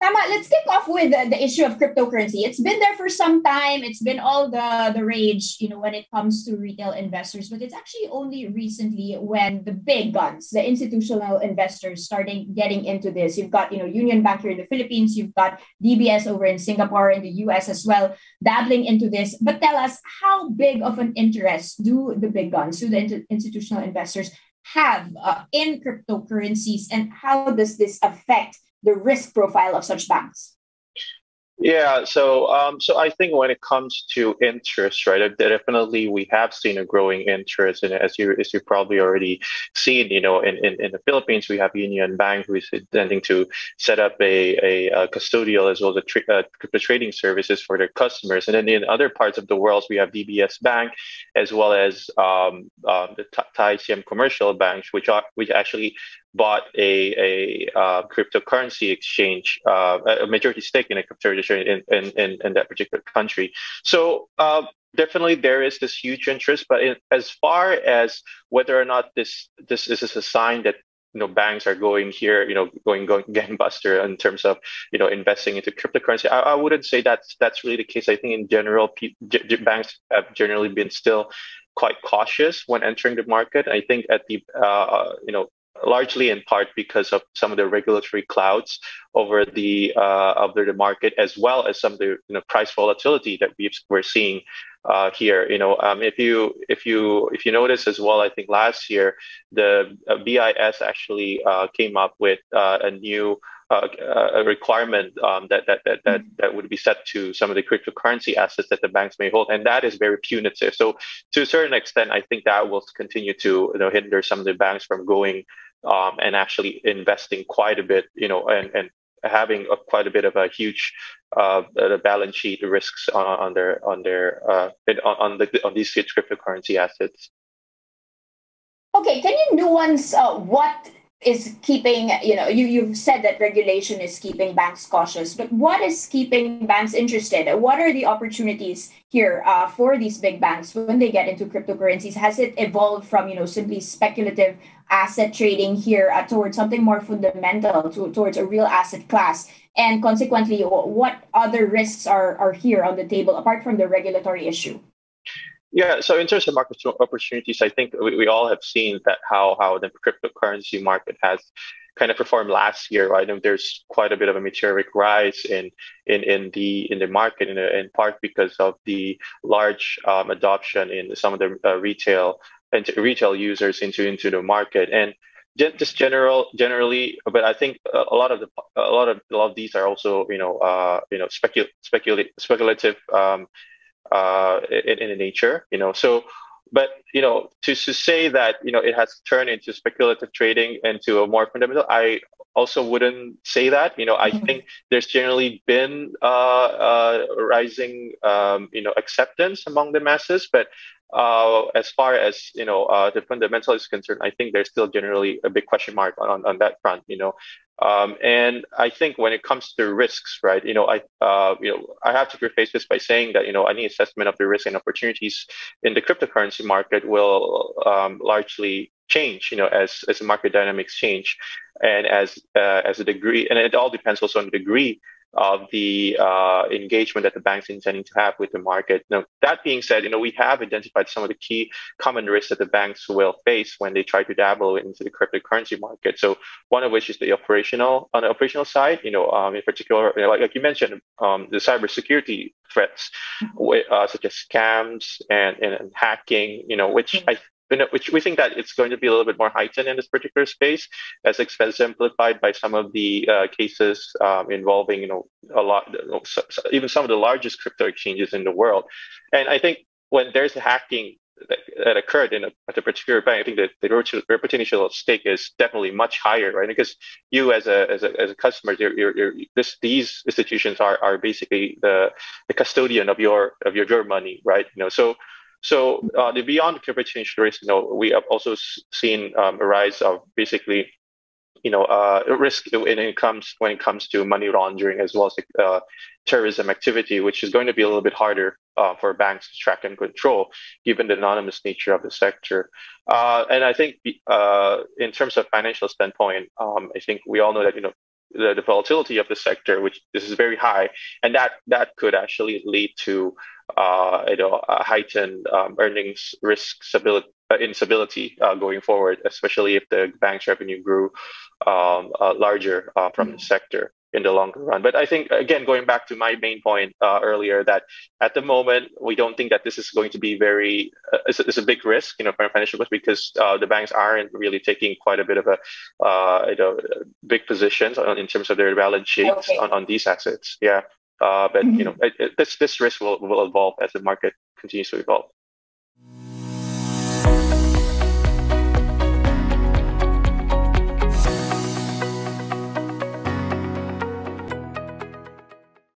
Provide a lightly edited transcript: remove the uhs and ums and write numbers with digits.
Tama, let's kick off with the issue of cryptocurrency. It's been there for some time. It's been all the rage, when it comes to retail investors. But it's actually only recently when the big guns, the institutional investors, starting getting into this. You've got, Union Bank here in the Philippines. You've got DBS over in Singapore, in the US as well, dabbling into this. But tell us, how big of an interest do the big guns, do the institutional investors have in cryptocurrencies, and how does this affect the risk profile of such banks? Yeah, so I think when it comes to interest, right, definitely we have seen a growing interest, and as you probably already seen, in the Philippines we have Union Bank who is intending to set up a custodial as well as crypto trading services for their customers, and then in other parts of the world we have DBS Bank as well as the Thai CM commercial banks, which actually bought a cryptocurrency exchange, a majority stake in a cryptocurrency in that particular country. So definitely there is this huge interest, but as far as whether or not this is a sign that banks are going here, going gangbuster in terms of investing into cryptocurrency, I wouldn't say that's really the case. I think in general, banks have generally been still quite cautious when entering the market. I think at the largely in part because of some of the regulatory clouds over the market, as well as some of the price volatility that we're seeing here. If you notice as well, I think last year the BIS actually came up with a new a requirement that would be set to some of the cryptocurrency assets that the banks may hold, and that is very punitive. So to a certain extent, I think that will continue to hinder some of the banks from going and actually investing quite a bit, and having quite a bit of a huge the balance sheet risks on these cryptocurrency assets. Okay, can you nuance what is keeping, you've said that regulation is keeping banks cautious, but what is keeping banks interested? What are the opportunities here for these big banks when they get into cryptocurrencies? Has it evolved from, simply speculative asset trading here towards something more fundamental, towards a real asset class? And consequently, what other risks are here on the table apart from the regulatory issue? Yeah, so in terms of market opportunities, I think we all have seen that how the cryptocurrency market has kind of performed last year, right? And there's quite a bit of a meteoric rise in the market, in part because of the large adoption in some of the retail users into the market, and just generally. But I think a lot of these are also speculative in nature, so, but to say that it has turned into speculative trading into a more fundamental, I also wouldn't say that. I think there's generally been rising acceptance among the masses, but as far as the fundamental is concerned, I think there's still generally a big question mark on that front. And I think when it comes to risks, right? I have to preface this by saying that any assessment of the risk and opportunities in the cryptocurrency market will largely change, as the market dynamics change, and as a degree, and it all depends also on the degree of the engagement that the bank's intending to have with the market. Now, that being said, we have identified some of the key common risks that the banks will face when they try to dabble into the cryptocurrency market. So one of which is on the operational side, in particular, like you mentioned, the cybersecurity threats, such as scams and hacking, which we think that it's going to be a little bit more heightened in this particular space, as exemplified by some of the cases involving, a lot, even some of the largest crypto exchanges in the world. And I think when there's a hacking that occurred at a particular bank, I think that the reputational stake is definitely much higher, right? Because you as a customer, these institutions are basically the custodian of your money, right? So the beyond the cryptocurrency risk, we have also seen a rise of basically, risk when it comes to money laundering, as well as terrorism activity, which is going to be a little bit harder for banks to track and control, given the anonymous nature of the sector. And I think in terms of financial standpoint, I think we all know that the volatility of the sector, which this is very high, and that could actually lead to a heightened earnings risk instability going forward, especially if the bank's revenue grew larger from the sector in the longer run. But I think, again, going back to my main point earlier, that at the moment we don't think that this is going to be very it's a big risk, for financial risk, because the banks aren't really taking quite a bit of a big positions in terms of their balance sheets on these assets. Yeah. But this risk will evolve as the market continues to evolve.